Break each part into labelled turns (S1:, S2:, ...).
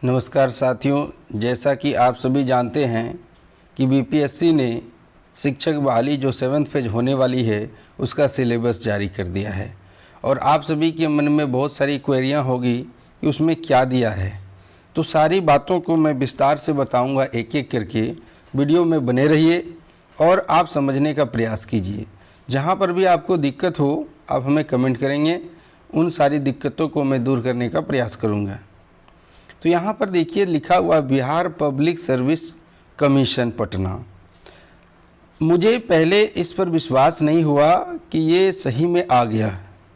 S1: नमस्कार साथियों, जैसा कि आप सभी जानते हैं कि बीपीएससी ने शिक्षक बहाली जो 7th फेज होने वाली है उसका सिलेबस जारी कर दिया है और आप सभी के मन में बहुत सारी क्वेरियां होगी कि उसमें क्या दिया है। तो सारी बातों को मैं विस्तार से बताऊंगा, एक एक करके वीडियो में बने रहिए और आप समझने का प्रयास कीजिए। जहां पर भी आपको दिक्कत हो आप हमें कमेंट करेंगे, उन सारी दिक्कतों को मैं दूर करने का प्रयास करूँगा। तो यहाँ पर देखिए लिखा हुआ Bihar public service commission Patna. मुझे पहले इस पर विश्वास नहीं हुआ कि ये सही में आ गया।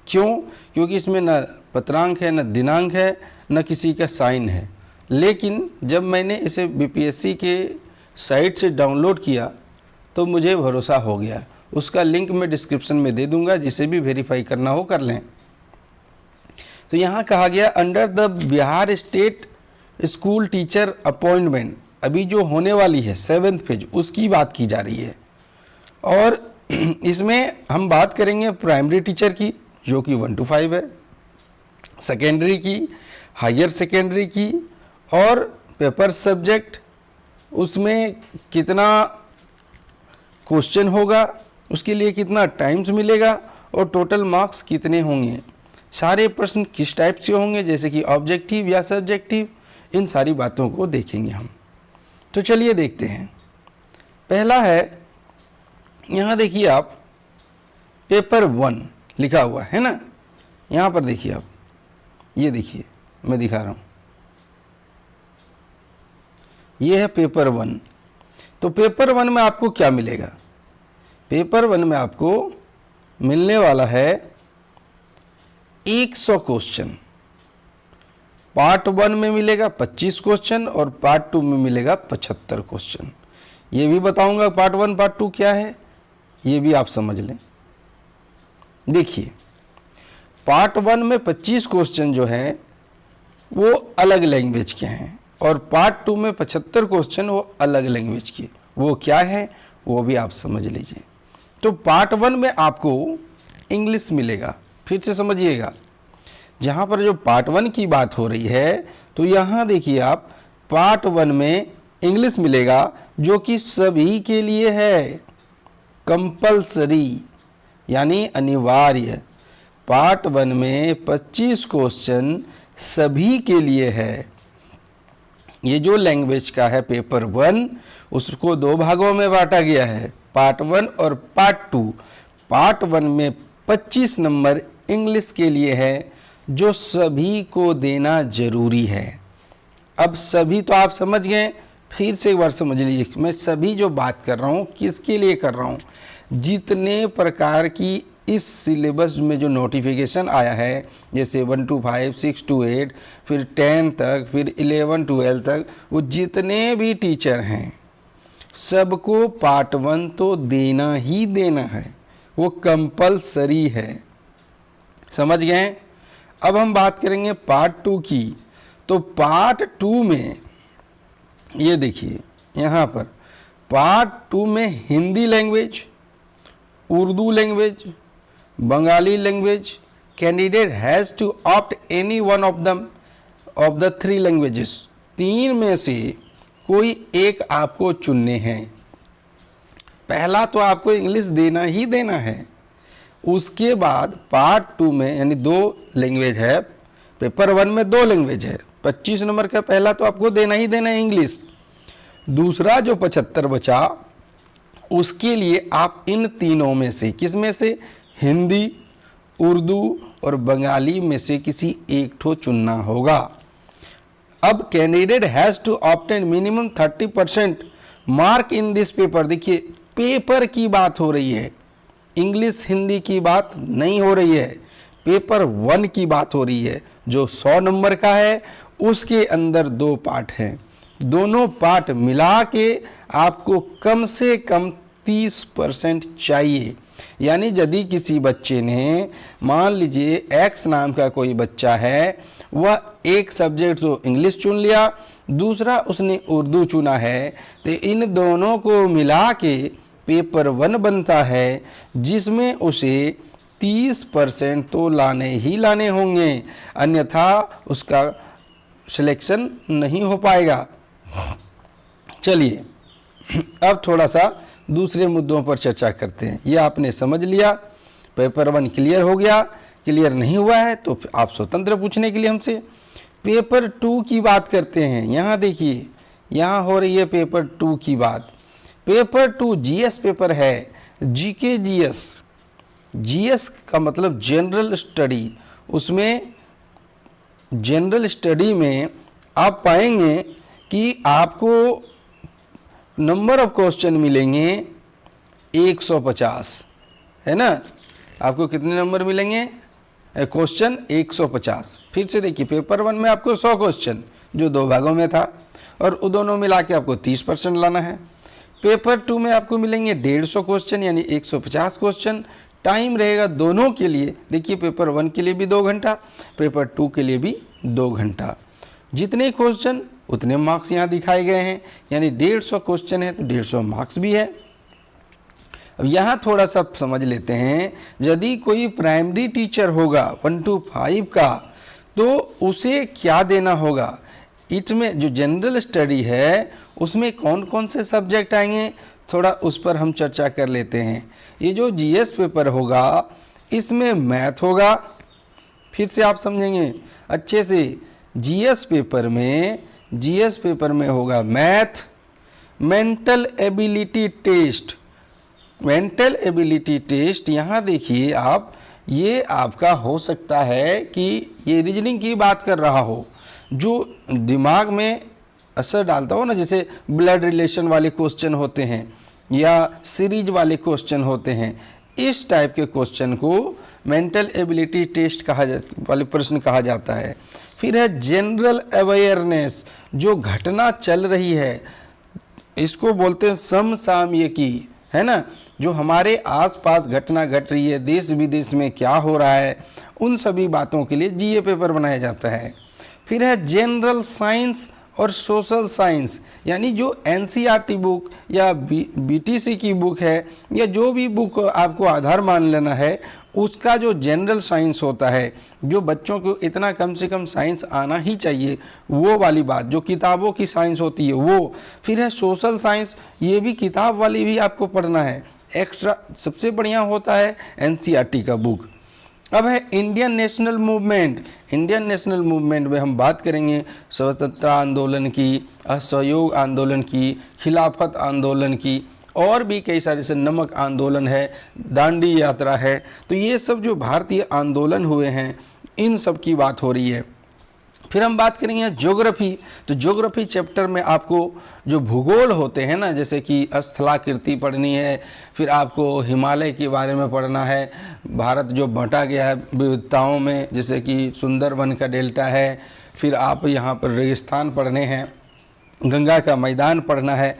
S1: क्यों? क्योंकि इसमें न पत्रांक है, न दिनांक है, न किसी का साइन है। लेकिन जब मैंने इसे बीपीएससी के साइट से डाउनलोड किया तो मुझे भरोसा हो गया। उसका लिंक मैं डिस्क्रिप्शन में दे दूंगा, जिसे भी वेरीफाई करना हो कर लें। तो यहाँ कहा गया under the Bihar state school teacher appointment, अभी जो होने वाली है 7th फेज उसकी बात की जा रही है। और इसमें हम बात करेंगे प्राइमरी टीचर की जो कि 1 to 5 है, सेकेंडरी की, हायर सेकेंडरी की, और पेपर सब्जेक्ट उसमें कितना क्वेश्चन होगा, उसके लिए कितना टाइम्स मिलेगा और टोटल मार्क्स कितने होंगे, सारे प्रश्न किस टाइप से होंगे जैसे कि ऑब्जेक्टिव या सब्जेक्टिव, इन सारी बातों को देखेंगे हम। तो चलिए देखते हैं। पहला है, यहाँ देखिए आप पेपर 1 लिखा हुआ है ना, यहाँ पर देखिए आप, ये देखिए मैं दिखा रहा हूँ, ये है पेपर 1। तो पेपर 1 में आपको क्या मिलेगा? पेपर 1 में आपको मिलने वाला है 100 क्वेश्चन। पार्ट 1 में मिलेगा 25 क्वेश्चन और पार्ट 2 में मिलेगा 75 क्वेश्चन। ये भी बताऊंगा पार्ट 1 पार्ट 2 क्या है, ये भी आप समझ लें। देखिए पार्ट 1 में 25 क्वेश्चन जो है वो अलग लैंग्वेज के हैं और पार्ट 2 में 75 क्वेश्चन वो अलग लैंग्वेज के। वो क्या है वो भी आप समझ लीजिए। तो पार्ट 1 में आपको इंग्लिश मिलेगा। फिर से समझिएगा, जहाँ पर जो पार्ट 1 की बात हो रही है तो यहाँ देखिए आप पार्ट 1 में इंग्लिश मिलेगा जो कि सभी के लिए है, कंपलसरी यानी अनिवार्य। पार्ट 1 में 25 क्वेश्चन सभी के लिए है। ये जो लैंग्वेज का है पेपर 1 उसको 2 भागों में बांटा गया है, पार्ट 1 और पार्ट 2। पार्ट 1 में 25 नंबर इंग्लिश के लिए है जो सभी को देना जरूरी है। अब सभी तो आप समझ गए, फिर से एक बार समझ लीजिए, मैं सभी जो बात कर रहा हूँ किसके लिए कर रहा हूँ? जितने प्रकार की इस सिलेबस में जो नोटिफिकेशन आया है, जैसे 1 to 5, 6 to 8, फिर 10 तक, फिर 11 12 तक, वो जितने भी टीचर हैं सबको पार्ट 1 तो देना ही देना है, वो कंपलसरी है। समझ गए? अब हम बात करेंगे पार्ट 2 की। तो पार्ट 2 में ये देखिए यहाँ पर पार्ट 2 में Hindi language, Urdu language, Bengali language, candidate has to opt any one of the 3 languages. 3 में से कोई एक आपको चुनने हैं। पहला तो आपको इंग्लिश देना ही देना है। उसके बाद पार्ट 2 में यानी 2 लैंग्वेज है, पेपर 1 में 2 लैंग्वेज है, 25 नंबर का पहला तो आपको देना ही देना है इंग्लिश। दूसरा जो 75 बचा उसके लिए आप इन तीनों में से, किस में से? हिंदी, उर्दू और बंगाली में से किसी एक ठो चुनना होगा। अब candidate has to obtain minimum 30% mark in this paper. देखिए पेपर की बात हो रही है, इंग्लिश हिंदी की बात नहीं हो रही है, पेपर 1 की बात हो रही है जो 100 नंबर का है। उसके अंदर 2 पार्ट हैं, दोनों पार्ट मिला के आपको कम से कम 30% चाहिए। यानी यदि किसी बच्चे ने, मान लीजिए एक्स नाम का कोई बच्चा है, वह एक सब्जेक्ट तो इंग्लिश चुन लिया, दूसरा उसने उर्दू चुना है, तो इन दोनों को मिला के पेपर 1 बनता है जिसमें उसे 30% तो लाने ही लाने होंगे, अन्यथा उसका सिलेक्शन नहीं हो पाएगा। चलिए अब थोड़ा सा दूसरे मुद्दों पर चर्चा करते हैं। ये आपने समझ लिया, पेपर 1 क्लियर हो गया। क्लियर नहीं हुआ है तो आप स्वतंत्र पूछने के लिए हमसे। पेपर 2 की बात करते हैं। यहाँ देखिए, यहाँ हो रही है पेपर 2 की बात। पेपर 2 जीएस पेपर है, जीके जीएस। जीएस का मतलब जनरल स्टडी। उसमें जनरल स्टडी में आप पाएंगे कि आपको नंबर ऑफ क्वेश्चन मिलेंगे 150, है ना। आपको कितने नंबर मिलेंगे क्वेश्चन? 150। फिर से देखिए, पेपर 1 में आपको 100 क्वेश्चन जो 2 भागों में था, और उन दोनों मिला के आपको 30% लाना है। पेपर 2 में आपको मिलेंगे 150 क्वेश्चन यानी 150 क्वेश्चन। टाइम रहेगा दोनों के लिए, देखिए पेपर 1 के लिए भी 2 घंटा, पेपर 2 के लिए भी 2 घंटा। जितने क्वेश्चन उतने मार्क्स यहाँ दिखाए गए हैं, यानी 150 क्वेश्चन है तो 150 मार्क्स भी है। अब यहाँ थोड़ा सा समझ लेते हैं। यदि कोई प्राइमरी टीचर होगा 1 to 5 का, तो उसे क्या देना होगा? इसमें जो जनरल स्टडी है उसमें कौन कौन से सब्जेक्ट आएंगे, थोड़ा उस पर हम चर्चा कर लेते हैं। ये जो जीएस पेपर होगा इसमें मैथ होगा, फिर से आप समझेंगे अच्छे से। जीएस पेपर में होगा math, mental ability test. Mental ability test यहाँ देखिए आप, ये आपका हो सकता है कि ये रीजनिंग की बात कर रहा हो, जो दिमाग में असर डालता हो ना, जैसे ब्लड रिलेशन वाले क्वेश्चन होते हैं या सीरीज वाले क्वेश्चन होते हैं। इस टाइप के क्वेश्चन को मेंटल एबिलिटी टेस्ट वाले प्रश्न कहा जाता है। फिर है जनरल अवेयरनेस, जो घटना चल रही है इसको बोलते हैं समसामयिकी, है ना। जो हमारे आसपास घटना घट रही है, देश विदेश में क्या हो रहा है, उन सभी बातों के लिए जीए पेपर बनाया जाता है। फिर है जनरल साइंस और सोशल साइंस, यानी जो एनसीईआरटी बुक या बीटीसी की बुक है या जो भी बुक आपको आधार मान लेना है, उसका जो जनरल साइंस होता है, जो बच्चों को इतना कम से कम साइंस आना ही चाहिए, वो वाली बात, जो किताबों की साइंस होती है वो। फिर है सोशल साइंस, ये भी किताब वाली भी आपको पढ़ना है एक्स्ट्रा। सबसे बढ़िया होता है एनसीईआरटी का बुक। अब है Indian national movement. Indian national movement में हम बात करेंगे स्वतंत्रता आंदोलन की, असहयोग आंदोलन की, खिलाफत आंदोलन की, और भी कई सारे, जैसे नमक आंदोलन है, दांडी यात्रा है। तो ये सब जो भारतीय आंदोलन हुए हैं इन सब की बात हो रही है। फिर हम बात करेंगे ज्योग्राफी। तो ज्योग्राफी चैप्टर में आपको जो भूगोल होते हैं ना, जैसे कि स्थलाकृति पढ़नी है, फिर आपको हिमालय के बारे में पढ़ना है, भारत जो बांटा गया है विविधताओं में, जैसे कि सुंदरवन का डेल्टा है, फिर आप यहाँ पर रेगिस्तान पढ़ने हैं, गंगा का मैदान पढ़ना है,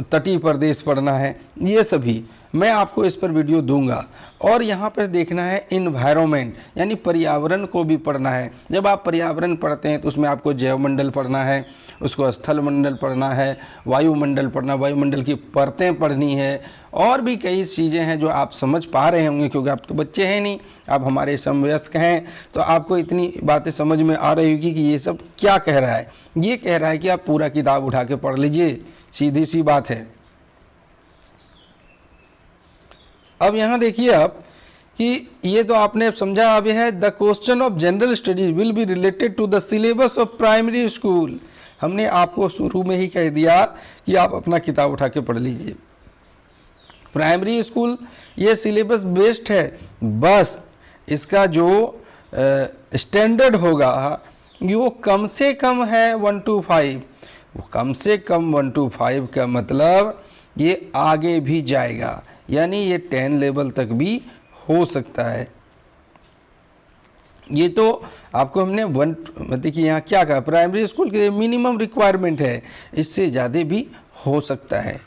S1: तटीय प्रदेश पढ़ना है, ये सभी मैं आपको इस पर वीडियो दूंगा। और यहाँ पर देखना है इन्वायरमेंट, यानी पर्यावरण को भी पढ़ना है। जब आप पर्यावरण पढ़ते हैं तो उसमें आपको जैवमंडल पढ़ना है, उसको स्थल मंडल पढ़ना है, वायुमंडल पढ़ना, वायुमंडल की परतें पढ़नी है, और भी कई चीज़ें हैं जो आप समझ पा रहे होंगे, क्योंकि आप तो बच्चे हैं नहीं, आप हमारे समवयस्क हैं, तो आपको इतनी बातें समझ में आ रही होगी कि ये सब क्या कह रहा है। ये कह रहा है कि आप पूरा किताब उठा के पढ़ लीजिए, सीधी सी बात है। अब यहाँ देखिए आप कि ये तो आपने समझा। अब है the question of general studies will be related to the syllabus of primary school. हमने आपको शुरू में ही कह दिया कि आप अपना किताब उठा के पढ़ लीजिए। प्राइमरी स्कूल ये सिलेबस बेस्ड है, बस इसका जो स्टैंडर्ड होगा वो कम से कम है 1 to 5। वो कम से कम 1 to 5 का मतलब ये आगे भी जाएगा, यानी ये 10 लेवल तक भी हो सकता है। ये तो आपको हमने देखिए यहाँ क्या कहा, प्राइमरी स्कूल के मिनिमम रिक्वायरमेंट है, इससे ज़्यादा भी हो सकता है।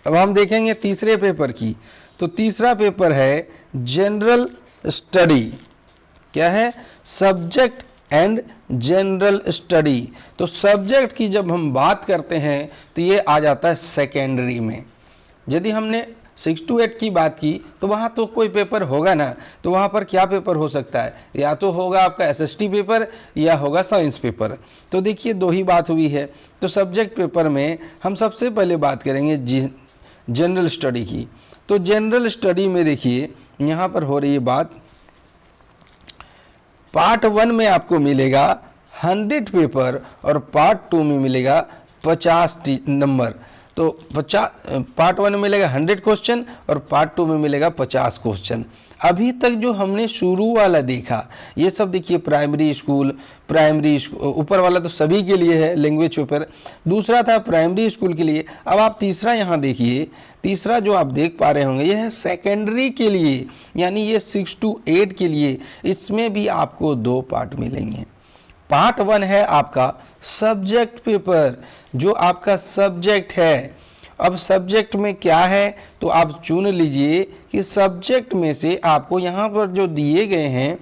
S1: अब हम देखेंगे तीसरे पेपर की। तो तीसरा पेपर है जनरल स्टडी। क्या है? Subject and general study. तो सब्जेक्ट की जब हम बात करते हैं तो ये आ जाता है सेकेंडरी में। यदि हमने 6 to 8 की बात की तो वहाँ तो कोई पेपर होगा ना, तो वहाँ पर क्या पेपर हो सकता है, या तो होगा आपका एसएसटी पेपर या होगा साइंस पेपर। तो देखिए दो ही बात हुई है। तो सब्जेक्ट पेपर में हम सबसे पहले बात करेंगे जनरल स्टडी की। तो जनरल स्टडी में देखिए यहाँ पर हो रही है बात, पार्ट 1 में आपको मिलेगा 100 पेपर और पार्ट 2 में मिलेगा 50 नंबर। तो 50 पार्ट 1 में मिलेगा 100 क्वेश्चन और पार्ट 2 में मिलेगा 50 क्वेश्चन। अभी तक जो हमने शुरू वाला देखा ये सब देखिए प्राइमरी स्कूल ऊपर वाला तो सभी के लिए है लैंग्वेज पेपर, दूसरा था प्राइमरी स्कूल के लिए। अब आप तीसरा यहाँ देखिए, तीसरा जो आप देख पा रहे होंगे यह है सेकेंडरी के लिए, यानी ये 6 to 8 के लिए। इसमें भी आपको 2 पार्ट मिलेंगे। पार्ट 1 है आपका सब्जेक्ट पेपर, जो आपका सब्जेक्ट है। अब सब्जेक्ट में क्या है तो आप चुन लीजिए कि सब्जेक्ट में से आपको यहाँ पर जो दिए गए हैं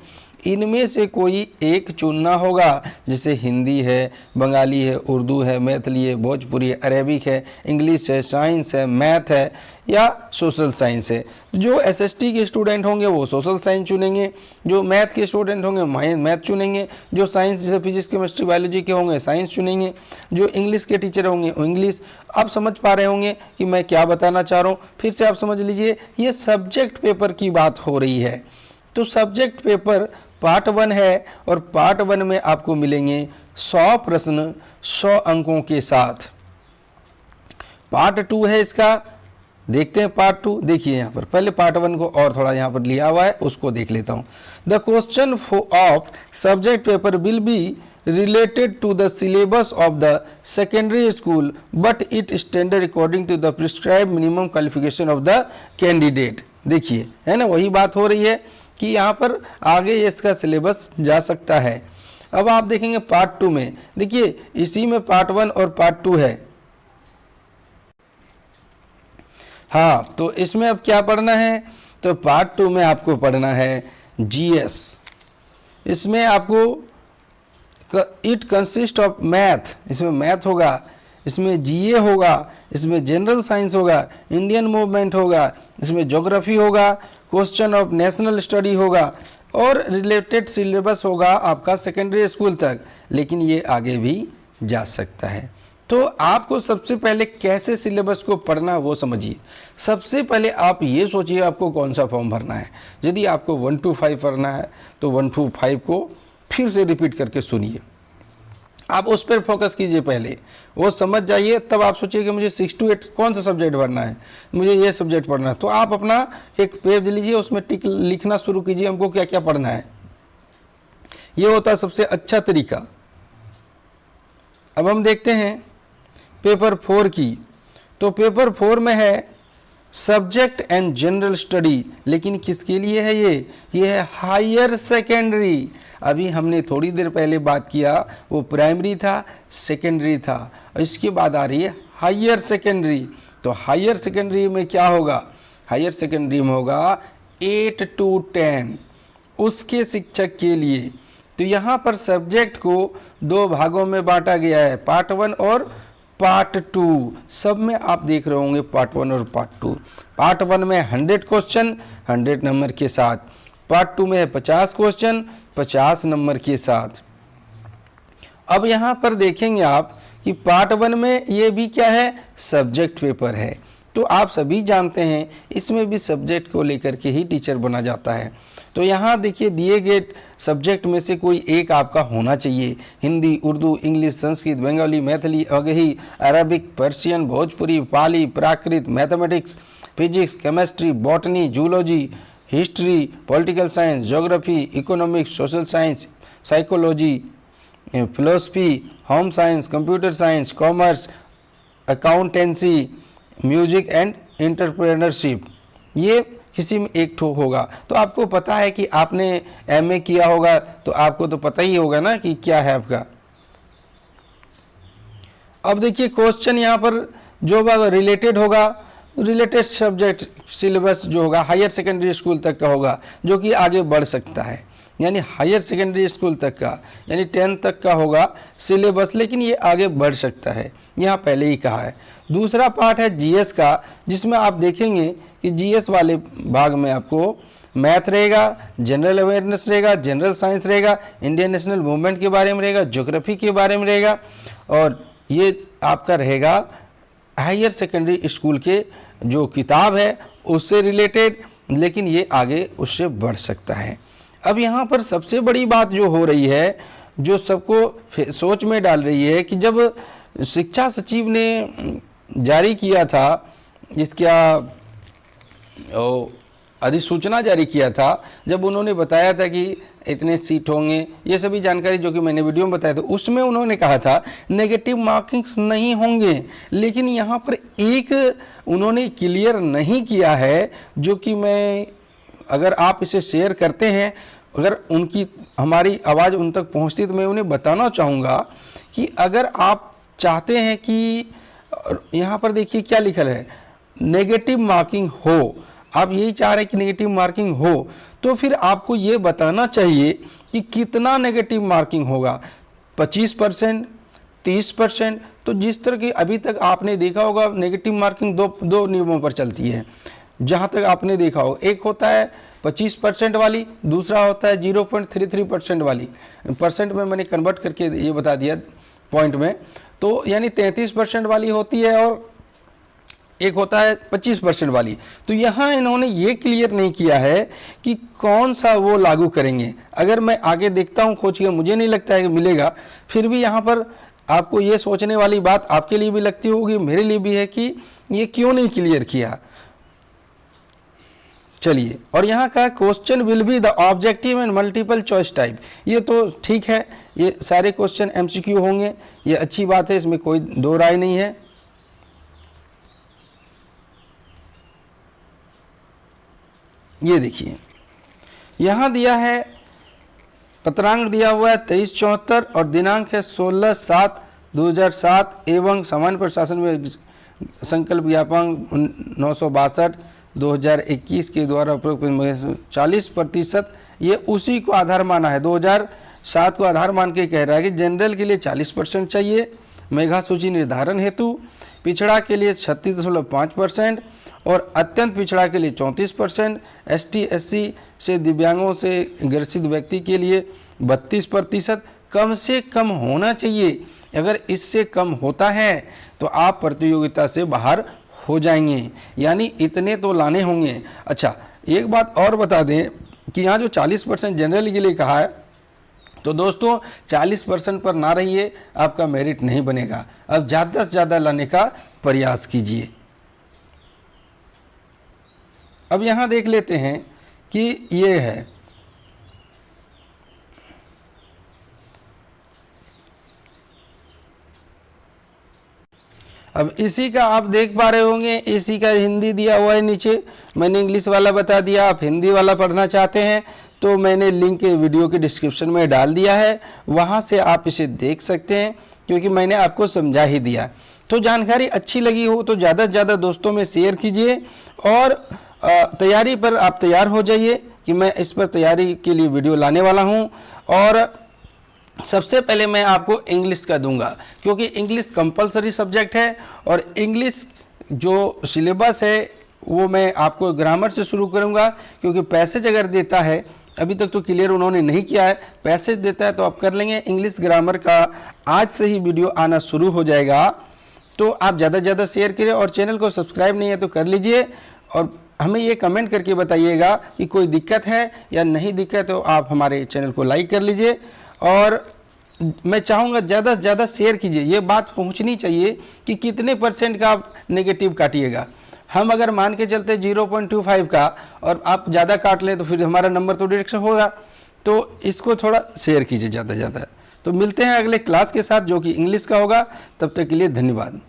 S1: इनमें से कोई एक चुनना होगा, जैसे हिंदी है, बंगाली है, उर्दू है, मैथिली है, भोजपुरी है, अरेबिक है, इंग्लिश है, साइंस है, मैथ है या सोशल साइंस है। जो एसएसटी के स्टूडेंट होंगे वो सोशल साइंस चुनेंगे, जो मैथ के स्टूडेंट होंगे मैथ चुनेंगे, जो साइंस जैसे फिजिक्स केमिस्ट्री बायोलॉजी के होंगे साइंस चुनेंगे, जो इंग्लिश के टीचर होंगे वो इंग्लिश। आप समझ पा रहे होंगे कि मैं क्या बताना चाह रहा हूँ, फिर से आप समझ लीजिए ये सब्जेक्ट पेपर की बात हो रही है। तो सब्जेक्ट पेपर पार्ट 1 है और पार्ट 1 में आपको मिलेंगे 100 प्रश्न 100 अंकों के साथ। पार्ट 2 है इसका, देखते हैं पार्ट 2। देखिए यहाँ पर पहले पार्ट 1 को और थोड़ा यहाँ पर लिया हुआ है, उसको देख लेता हूँ। The question of subject paper will be related to the syllabus of the secondary school but it standard according to the prescribed minimum qualification of the candidate। देखिए है ना, वही बात हो रही है कि यहाँ पर आगे इसका सिलेबस जा सकता है। अब आप देखेंगे पार्ट 2 में, देखिए इसी में पार्ट 1 और पार्ट 2 है। हाँ, तो इसमें अब क्या पढ़ना है, तो पार्ट 2 में आपको पढ़ना है जीएस। इसमें आपको इट कंसिस्ट ऑफ मैथ, इसमें मैथ होगा, इसमें जीए होगा, इसमें जनरल साइंस होगा, इंडियन मूवमेंट होगा, इसमें ज्योग्राफी होगा, क्वेश्चन ऑफ नेशनल स्टडी होगा और रिलेटेड सिलेबस होगा आपका सेकेंडरी स्कूल तक, लेकिन ये आगे भी जा सकता है। तो आपको सबसे पहले कैसे सिलेबस को पढ़ना वो समझिए। सबसे पहले आप ये सोचिए आपको कौन सा फॉर्म भरना है। यदि आपको 1 to 5 पढ़ना है तो 1 to 5 को फिर से रिपीट करके सुनिए, आप उस पर फोकस कीजिए, पहले वो समझ जाइए, तब आप सोचिए कि मुझे 6 to 8 कौन सा सब्जेक्ट पढ़ना है, मुझे ये सब्जेक्ट पढ़ना है। तो आप अपना एक पेज लीजिए, उसमें टिक लिखना शुरू कीजिए हमको क्या क्या पढ़ना है। ये होता है सबसे अच्छा तरीका। अब हम देखते हैं पेपर 4 की। तो पेपर 4 में है सब्जेक्ट एंड जनरल स्टडी, लेकिन किसके लिए है ये है हायर सेकेंडरी। अभी हमने थोड़ी देर पहले बात किया वो प्राइमरी था, सेकेंडरी था, और इसके बाद आ रही है हायर सेकेंडरी। तो हायर सेकेंडरी में क्या होगा, हायर सेकेंडरी में होगा 8 to 10 उसके शिक्षक के लिए। तो यहाँ पर सब्जेक्ट को 2 भागों में बांटा गया है, पार्ट 1 और पार्ट 2। सब में आप देख रहे होंगे पार्ट 1 और पार्ट 2। पार्ट 1 में 100 क्वेश्चन 100 नंबर के साथ, पार्ट 2 में 50 क्वेश्चन 50 नंबर के साथ। अब यहाँ पर देखेंगे आप कि पार्ट 1 में ये भी क्या है, सब्जेक्ट पेपर है। तो आप सभी जानते हैं इसमें भी सब्जेक्ट को लेकर के ही टीचर बना जाता है। तो यहाँ देखिए दिए गए सब्जेक्ट में से कोई एक आपका होना चाहिए, हिंदी, उर्दू, इंग्लिश, संस्कृत, बंगाली, मैथिली, अगही, Arabic, Persian, Bhojpuri, Pali, Prakrit, mathematics, physics, chemistry, botany, zoology, history, political science, geography, economics, social science, psychology, philosophy, home science, computer science, commerce, accountancy, music and entrepreneurship, ये किसी में एक ठो होगा। तो आपको पता है कि आपने एमए किया होगा तो आपको तो पता ही होगा ना कि क्या है आपका। अब देखिए क्वेश्चन यहाँ पर जो रिलेटेड होगा, रिलेटेड सब्जेक्ट सिलेबस जो होगा हायर सेकेंडरी स्कूल तक का होगा, जो कि आगे बढ़ सकता है। यानी हायर सेकेंडरी स्कूल तक का, यानी 10th तक का होगा सिलेबस, लेकिन ये आगे बढ़ सकता है, यहाँ पहले ही कहा है। दूसरा पार्ट है जीएस का, जिसमें आप देखेंगे कि जीएस वाले भाग में आपको मैथ रहेगा, जनरल अवेयरनेस रहेगा, जनरल साइंस रहेगा, इंडियन नेशनल मूवमेंट के बारे में रहेगा, ज्योग्राफी के बारे में रहेगा, और ये आपका रहेगा हायर सेकेंडरी स्कूल के जो किताब है उससे रिलेटेड, लेकिन ये आगे उससे बढ़ सकता है। अब यहाँ पर सबसे बड़ी बात जो हो रही है, जो सबको सोच में डाल रही है, कि जब शिक्षा सचिव ने जारी किया था, इसका अधिसूचना जारी किया था, जब उन्होंने बताया था कि इतने सीट होंगे, ये सभी जानकारी जो कि मैंने वीडियो में बताया था, उसमें उन्होंने कहा था नेगेटिव मार्किंग्स नहीं होंगे, लेकिन यहाँ पर एक उन्होंने क्लियर नहीं किया है, जो कि मैं, अगर आप इसे शेयर करते हैं, अगर उनकी हमारी आवाज़ उन तक पहुँचती, तो मैं उन्हें बताना चाहूँगा कि अगर आप चाहते हैं कि, यहाँ पर देखिए क्या लिखल है, नेगेटिव मार्किंग हो, आप यही चाह रहे हैं कि नेगेटिव मार्किंग हो, तो फिर आपको ये बताना चाहिए कि कितना नेगेटिव मार्किंग होगा, 25%, 30%। तो जिस तरह की अभी तक आपने देखा होगा, नेगेटिव मार्किंग दो नियमों पर चलती है, जहाँ तक आपने देखा हो, एक होता है 25% वाली, दूसरा होता है 0.33% वाली। परसेंट में मैंने कन्वर्ट करके ये बता दिया पॉइंट में, तो यानी 33% वाली होती है, और एक होता है 25% वाली। तो यहाँ इन्होंने ये क्लियर नहीं किया है कि कौन सा वो लागू करेंगे। अगर मैं आगे देखता हूँ खोज के, मुझे नहीं लगता है कि मिलेगा, फिर भी यहाँ पर आपको ये सोचने वाली बात आपके लिए भी लगती होगी, मेरे लिए भी है, कि ये क्यों नहीं क्लियर किया। चलिए, और यहाँ का question will be the objective and multiple choice type, ये तो ठीक है, ये सारे क्वेश्चन एमसीक्यू होंगे, ये अच्छी बात है, इसमें कोई दो राय नहीं है। ये देखिए यहाँ दिया है, पत्रांक दिया हुआ है 2374 और दिनांक है 16/7/2007 एवं सामान्य प्रशासन में संकल्प ज्ञापन 962/2021 के द्वारा उपरोक्त 40%, ये उसी को आधार माना है। 2007 को आधार मान के कह रहा है कि जनरल के लिए 40% चाहिए, मेधा सूची निर्धारण हेतु, पिछड़ा के लिए 36.5% और अत्यंत पिछड़ा के लिए 34%, ST/SC से दिव्यांगों से ग्रसित व्यक्ति के लिए 32% कम से कम होना चाहिए। अगर इससे कम होता है तो आप प्रतियोगिता से बाहर हो जाएंगे, यानी इतने तो लाने होंगे। अच्छा, एक बात और बता दें कि यहाँ जो 40% जनरल के लिए कहा है, तो दोस्तों 40% पर ना रहिए, आपका मेरिट नहीं बनेगा। अब ज़्यादा से ज़्यादा लाने का प्रयास कीजिए। अब यहाँ देख लेते हैं कि ये है, अब इसी का आप देख पा रहे होंगे, इसी का हिंदी दिया हुआ है नीचे, मैंने इंग्लिश वाला बता दिया। आप हिंदी वाला पढ़ना चाहते हैं तो मैंने लिंक वीडियो के डिस्क्रिप्शन में डाल दिया है, वहाँ से आप इसे देख सकते हैं, क्योंकि मैंने आपको समझा ही दिया। तो जानकारी अच्छी लगी हो तो ज़्यादा से ज़्यादा दोस्तों में शेयर कीजिए, और तैयारी पर आप तैयार हो जाइए कि मैं इस पर तैयारी के लिए वीडियो लाने वाला हूँ। और सबसे पहले मैं आपको इंग्लिश का दूंगा, क्योंकि इंग्लिश कंपलसरी सब्जेक्ट है, और इंग्लिश जो सिलेबस है वो मैं आपको ग्रामर से शुरू करूंगा, क्योंकि पैसेज अगर देता है, अभी तक तो क्लियर उन्होंने नहीं किया है, पैसेज देता है तो आप कर लेंगे। इंग्लिश ग्रामर का आज से ही वीडियो आना शुरू हो जाएगा, तो आप ज़्यादा से ज़्यादा शेयर करें, और चैनल को सब्सक्राइब नहीं है तो कर लीजिए, और हमें ये कमेंट करके बताइएगा कि कोई दिक्कत है या नहीं दिक्कत, तो आप हमारे चैनल को लाइक कर लीजिए। और मैं चाहूँगा ज़्यादा से ज़्यादा शेयर कीजिए, ये बात पहुँचनी चाहिए कि कितने % का आप नेगेटिव काटिएगा। हम अगर मान के चलते 0.25 का और आप ज़्यादा काट लें तो फिर हमारा नंबर तो डायरेक्शन होगा, तो इसको थोड़ा शेयर कीजिए ज़्यादा से ज़्यादा। तो मिलते हैं अगले क्लास के साथ जो कि इंग्लिश का होगा, तब तक के लिए धन्यवाद।